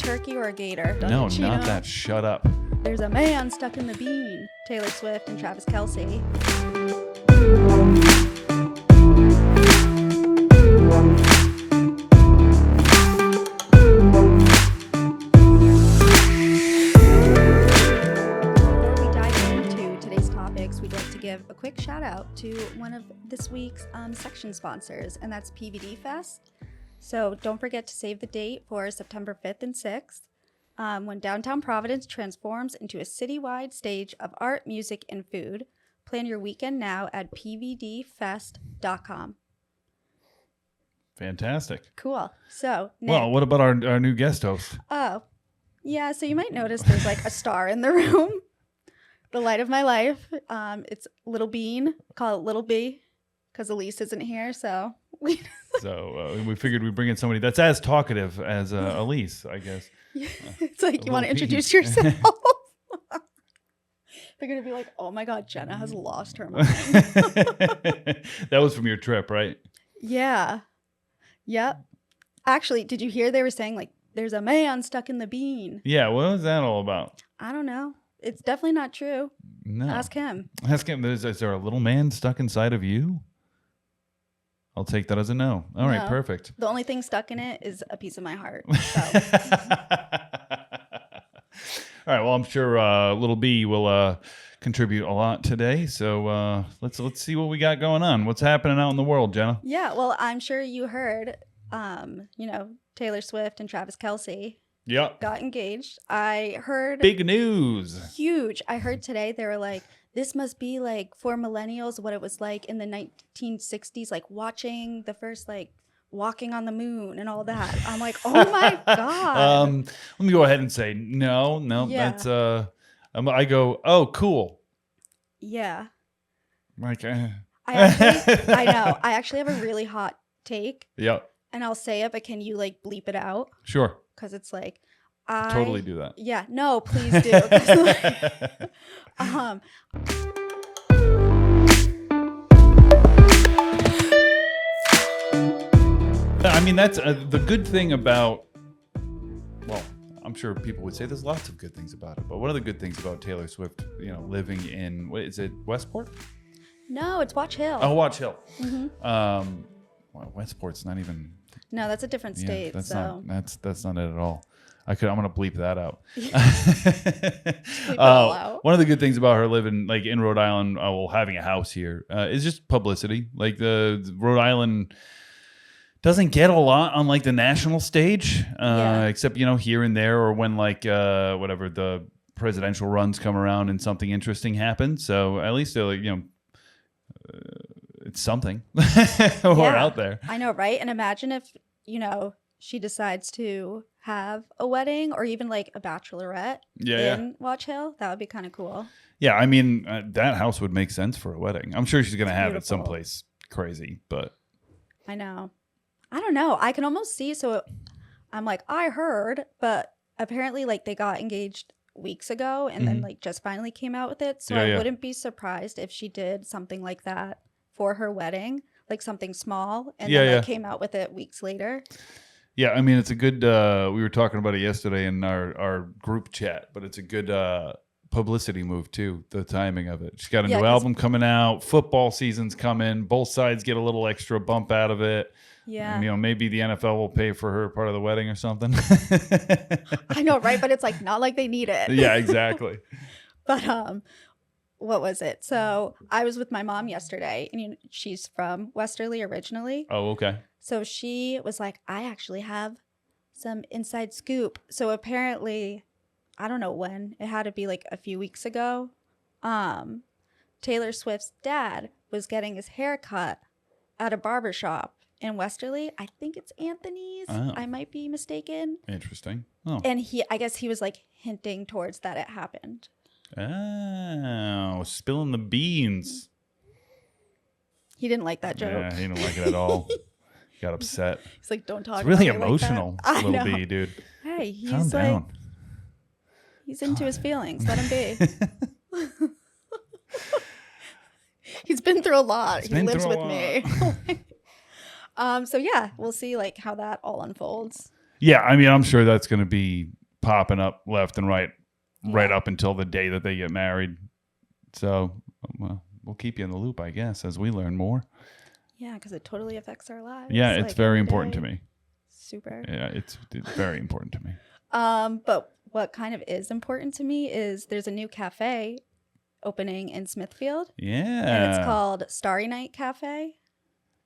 turkey or a gator? No, not that. Shut up. There's a man stuck in the bean. Taylor Swift and Travis Kelce. Before we dive into today's topics, we'd like to give a quick shout out to one of this week's section sponsors, and that's PVD Fest. So don't forget to save the date for September 5th and 6th, when downtown Providence transforms into a citywide stage of art, music, and food. Plan your weekend now at pvdfest.com. Fantastic. Cool. So, Nick, Well, what about our new guest host? Oh, yeah. So you might notice there's like a star in the room. The light of my life. It's Little Bean. Call it Little B because Elise isn't here. So we figured we'd bring in somebody that's as talkative as Elise, I guess. It's like, you want to introduce yourself? They're going to be like, oh my God, Jenna has lost her mind. That was from your trip, right? Yeah. Yep. Actually, did you hear they were saying like, there's a man stuck in the bean? Yeah, what was that all about? I don't know. It's definitely not true. No. Ask him. Ask him. Is there a little man stuck inside of you? I'll take that as a no. All right, perfect. The only thing stuck in it is a piece of my heart. So. All right. Well, I'm sure Little B will contribute a lot today. So let's see what we got going on. What's happening out in the world, Jenna? Yeah. Well, I'm sure you heard. Taylor Swift and Travis Kelce. Yep. Got engaged. I heard. Big news. Huge. I heard today they were like, this must be like for millennials what it was like in the 1960s, like watching the first like walking on the moon and all that. I'm like, oh my God. Let me go ahead and say no. Yeah. That's I go, oh, cool. Yeah. Like, I know. I actually have a really hot take. Yep. And I'll say it, but can you like bleep it out? Sure. Because it's like, totally do that. Yeah. No, please do. 'Cause, like, I mean, that's the good thing about, well, I'm sure people would say there's lots of good things about it, but one of the good things about Taylor Swift, living in, what is it, Westport? No, it's Watch Hill. Oh, Watch Hill. Mm-hmm. Well, Westport's not even. No, that's a different state. That's so. not it at all. I'm gonna bleep that out. Bleep it all out. One of the good things about her living like in Rhode Island, having a house here, is just publicity. Like the Rhode Island doesn't get a lot on like the national stage, except here and there, or when like whatever the presidential runs come around and something interesting happens. So at least they're like it's something. We're out there. I know, right? And imagine if she decides to have a wedding or even like a bachelorette in Watch Hill. That would be kind of cool. Yeah, I mean that house would make sense for a wedding. I'm sure she's gonna have it beautiful. someplace crazy, but I know. I don't know. I can almost see. So I'm like, I heard, but apparently like they got engaged weeks ago and then like just finally came out with it. So I wouldn't be surprised if she did something like that for her wedding, like something small, and then came out with it weeks later. Yeah, I mean it's a good. We were talking about it yesterday in our group chat, but it's a good publicity move too. The timing of it. She's got a new album coming out. Football season's coming. Both sides get a little extra bump out of it. Yeah. Maybe the NFL will pay for her part of the wedding or something. I know, right? But it's like not like they need it. Yeah, exactly. But what was it? So I was with my mom yesterday, and she's from Westerly originally. Oh, okay. So she was like, I actually have some inside scoop. So apparently, I don't know when, it had to be like a few weeks ago. Taylor Swift's dad was getting his hair cut at a barbershop in Westerly. I think it's Anthony's. Oh. I might be mistaken. Interesting. Oh. And I guess he was like hinting towards that it happened. Oh, spilling the beans. He didn't like that joke. Yeah, he didn't like it at all. Got upset. He's like, don't talk It's really about me emotional, like that. little B, dude. Hey, he's Calm like, down. he's into his feelings. Let him be. He's been through a lot. He lives with me. So yeah, we'll see like how that all unfolds. Yeah, I mean, I'm sure that's going to be popping up left and right Yeah. up until the day that they get married. So, well, we'll keep you in the loop, I guess, as we learn more. Yeah, because it totally affects our lives. Yeah, it's like, very every important to day. me. Super. Yeah, it's very important to me. But what kind of is important to me is there's a new cafe opening in Smithfield. Yeah. And it's called Starry Night Café.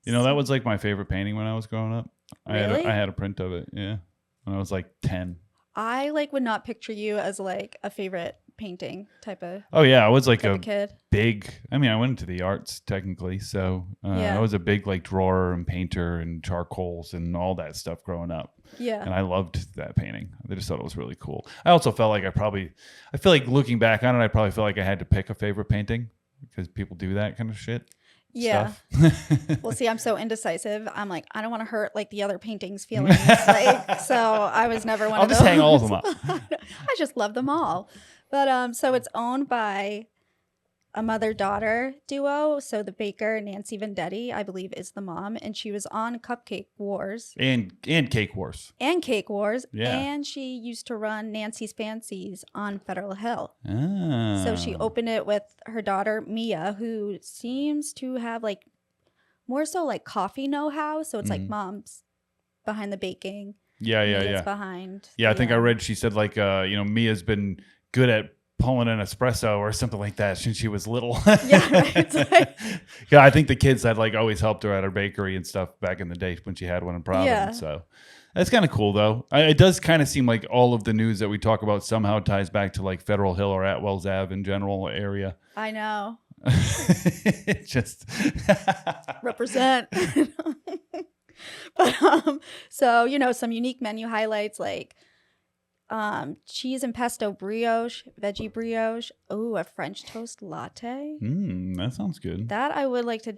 You know, that was like my favorite painting when I was growing up. Really? I had a print of it, yeah. When I was like 10. I like would not picture you as like a favorite painting type of Oh yeah, I was like a kid. big, I mean, I went into the arts technically, so Yeah. I was a big like drawer and painter and charcoals and all that stuff growing up. Yeah. And I loved that painting. I just thought it was really cool. I also felt like I feel like looking back on it, I probably feel like I had to pick a favorite painting because people do that kind of shit. Yeah. Stuff. Well, see, I'm so indecisive. I'm like, I don't want to hurt like the other paintings' feelings. So I was never one I'll of those. just hang all of them up. I just love them all. But so it's owned by a mother-daughter duo. So the baker, Nancy Vendetti, I believe, is the mom, and she was on Cupcake Wars and Cake Wars. and Cake Wars. Yeah. And she used to run Nancy's Fancies on Federal Hill. Ah. So she opened it with her daughter, Mia, who seems to have like more so like coffee know-how. So it's like mom's behind the baking. Yeah. Mia's behind. Yeah, I think I read she said like Mia's been good at pulling an espresso or something like that since she was little. Yeah, right. Yeah, I think the kids had like always helped her at her bakery and stuff back in the day when she had one in Providence. Yeah. So that's kind of cool though. It does kind of seem like all of the news that we talk about somehow ties back to like Federal Hill or Atwell's Ave in general area. I know. Just Represent. But so some unique menu highlights like cheese and pesto brioche, veggie brioche. Oh, a French toast latte. that sounds good. That I would like to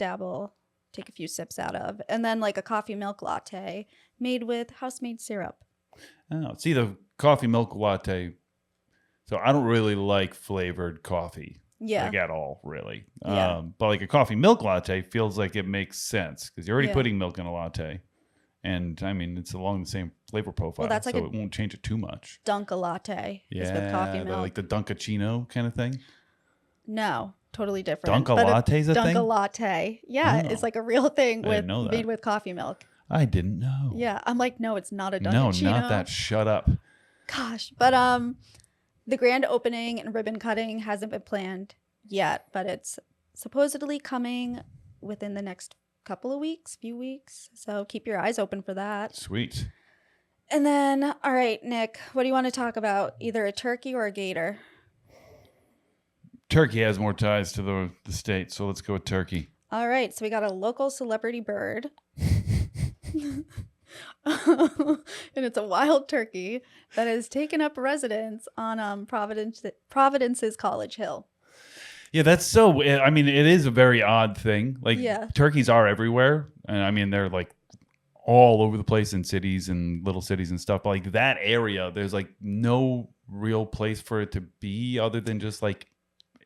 take a few sips out of. And then like a coffee milk latte made with house-made syrup. Oh, see the coffee milk latte. So I don't really like flavored coffee. Yeah. Like at all, really. Yeah. But like a coffee milk latte feels like it makes sense because you're already Yeah. putting milk in a latte. And I mean, it's along the same flavor profile, Well, that's like so a it won't change it too much. Dunka latte is with coffee milk. Like the Dunkachino kind of thing. No, totally different. Dunka latte's a thing? Dunka latte. Yeah, Oh. it's like a real thing I didn't know that. made with coffee milk. I didn't know. Yeah, I'm like, no, it's not a No, Dunkachino. not that. Shut up. Gosh, but the grand opening and ribbon cutting hasn't been planned yet, but it's supposedly coming within the next few weeks. So keep your eyes open for that. Sweet. And then, all right, Nick, what do you want to talk about? Either a turkey or a gator? Turkey has more ties to the state, so let's go with turkey. All right, so we got a local celebrity bird. And it's a wild turkey that has taken up residence on Providence's College Hill. Yeah, that's so. I mean, it is a very odd thing. Like, Yeah. turkeys are everywhere, and I mean, they're like all over the place in cities and little cities and stuff. But like that area, there's like no real place for it to be other than just like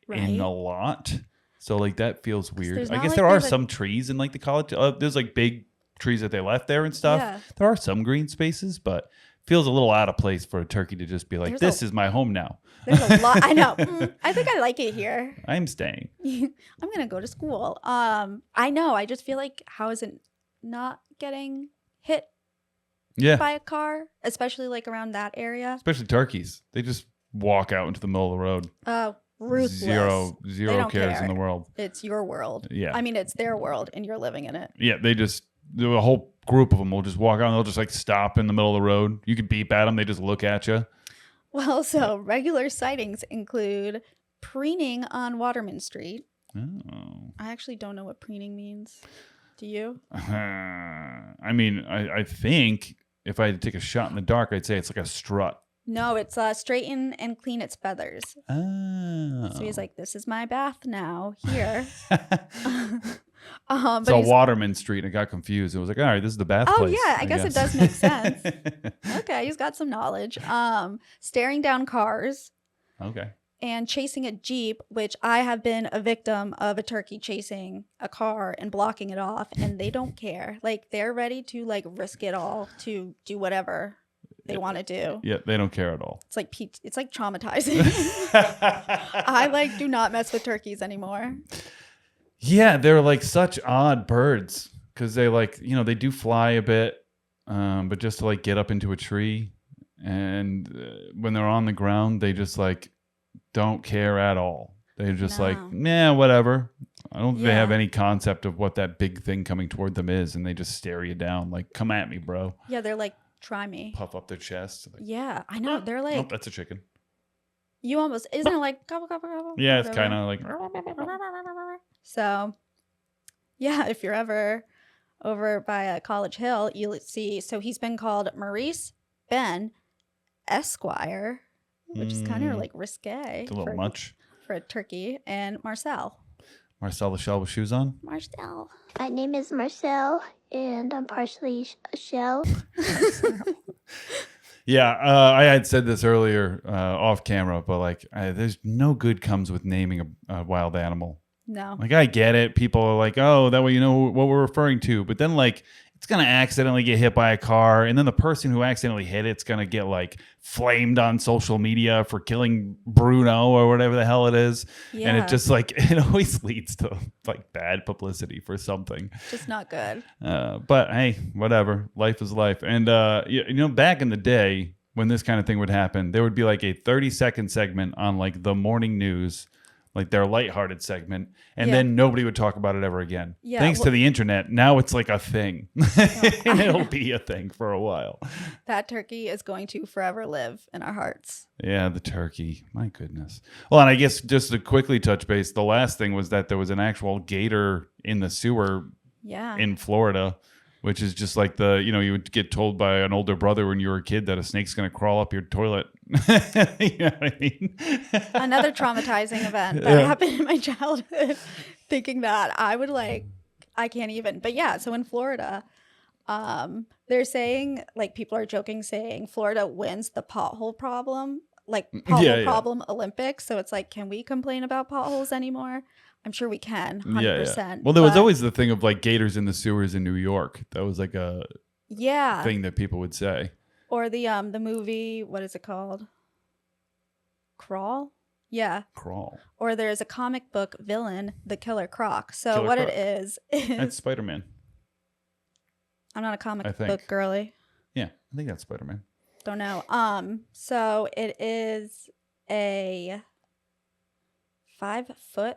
in Right. a lot. So like that feels weird. there's I not guess like there are there's a- some trees in like the college. There's like big trees that they left there and stuff. Yeah. There are some green spaces, but feels a little out of place for a turkey to just be like, There's "This is my home now. There's a lot. I know. I think I like it here. I'm staying." I'm gonna go to school. I know. I just feel like how is it not getting hit Yeah, by a car, especially like around that area? especially turkeys. They just walk out into the middle of the road. Oh, ruthless. Zero They cares don't in care. the world. It's your world. Yeah. I mean, it's their world, and you're living in it. Yeah, a whole group of them will just walk out and they'll just like stop in the middle of the road. You could beep at them. They just look at you. Well, so regular sightings include preening on Waterman Street. Oh. I actually don't know what preening means. Do you? I mean, I think if I had to take a shot in the dark, I'd say it's like a strut. No, it's straighten and clean its feathers. Oh. So he's like, "This is my bath now here." It's But all he's, Waterman Street. I got confused. It was like, all right, this is the bath oh place. yeah, I guess it guess. does make sense. Okay, he's got some knowledge. Staring down cars Okay. and chasing a Jeep, which I have been a victim of a turkey chasing a car and blocking it off, and they don't care. Like they're ready to like risk it all to do whatever. they want to do. Yeah, they don't care at all. It's like it's like traumatizing. I like do not mess with turkeys anymore. Yeah, they're like such odd birds because they like, you know, they do fly a bit, but just to like get up into a tree, and when they're on the ground, they just like don't care at all. They're just like, nah, whatever. I don't think they have any concept of what that big thing coming toward them is, and they just stare you down like, come at me, bro. Yeah, they're like, try me. Puff up their chest. Like, yeah, I know. They're like, oh, that's a chicken. You almost, isn't it like, gobble, gobble, gobble? Yeah, it's kind of like. So, yeah, if you're ever over by College Hill, you'll see, so he's been called Maurice Ben Esquire, which is kind of like risque. It's a little much. For a turkey, and Marcel. Marcel the Shell with shoes on? Marcel. My name is Marcel, and I'm partially a shell. Yeah, I had said this earlier off camera, but like, there's no good comes with naming a wild animal. No. Like, I get it. People are like, oh, that way you know what we're referring to. But then, like, it's going to accidentally get hit by a car. And then the person who accidentally hit it's going to get, like, flamed on social media for killing Bruno or whatever the hell it is. Yeah. And it just, like, it always leads to, like, bad publicity for something. Just not good. But, hey, whatever. Life is life. And, you know, back in the day when this kind of thing would happen, there would be, like, a 30-second segment on, like, the morning news, like their lighthearted segment, and then nobody would talk about it ever again. Yeah, Thanks to the internet, now it's like a thing. And it'll be a thing for a while. That turkey is going to forever live in our hearts. Yeah, the turkey. My goodness. Well, and I guess just to quickly touch base, the last thing was that there was an actual gator in the sewer in Florida, which is just like you would get told by an older brother when you were a kid that a snake's going to crawl up your toilet. You know what I mean? Another traumatizing event that happened in my childhood, thinking that I can't even. But yeah, so in Florida, they're saying, like, people are joking saying Florida wins the pothole problem, like pothole problem Olympics. So it's like, can we complain about potholes anymore? I'm sure we can, 100%. Yeah. Well, there was always the thing of like gators in the sewers in New York. That was like a thing that people would say. Or the movie, what is it called? Crawl? Yeah. Crawl. Or there's a comic book villain, the Killer Croc. So Killer what Croc. It is that's Spider-Man. I'm not a comic book girly. Yeah, I think that's Spider-Man. Don't know. So it is a 5-foot.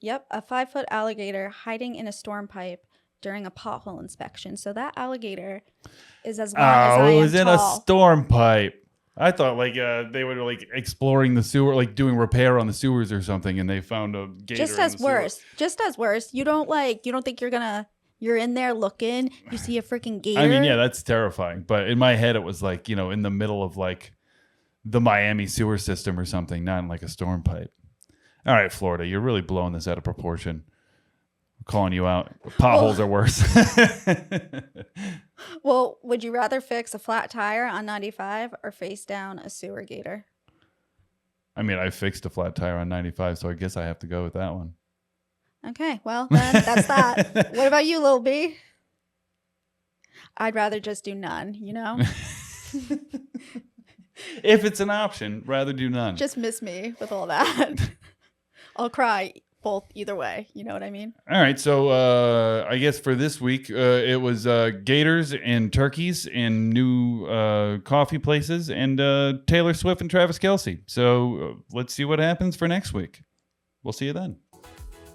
Yep, a 5-foot alligator hiding in a storm pipe during a pothole inspection. So that alligator is as long as I am tall. Oh, it was in a storm pipe. I thought like they were like exploring the sewer, like doing repair on the sewers or something, and they found a gator. Just as worse. You don't think you're in there looking, you see a freaking gator. I mean, yeah, that's terrifying. But in my head, it was like, you know, in the middle of like the Miami sewer system or something, not in like a storm pipe. All right, Florida, you're really blowing this out of proportion. I'm calling you out. Potholes are worse. Well, would you rather fix a flat tire on 95 or face down a sewer gator? I mean, I fixed a flat tire on 95, so I guess I have to go with that one. Okay, well, then that's that. What about you, Lil B? I'd rather just do none, you know? If it's an option, rather do none. Just miss me with all that. I'll cry either way. You know what I mean? All right. So I guess for this week, it was gators and turkeys in new coffee places and Taylor Swift and Travis Kelce. So let's see what happens for next week. We'll see you then.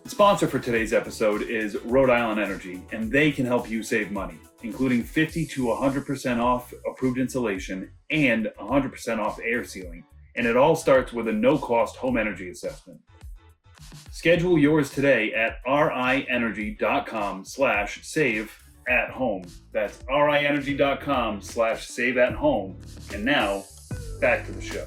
The sponsor for today's episode is Rhode Island Energy, and they can help you save money, including 50 to 100% off approved insulation and 100% off air sealing. And it all starts with a no-cost home energy assessment. Schedule yours today at rienergy.com/save-at-home. That's rienergy.com/save-at-home. And now, back to the show.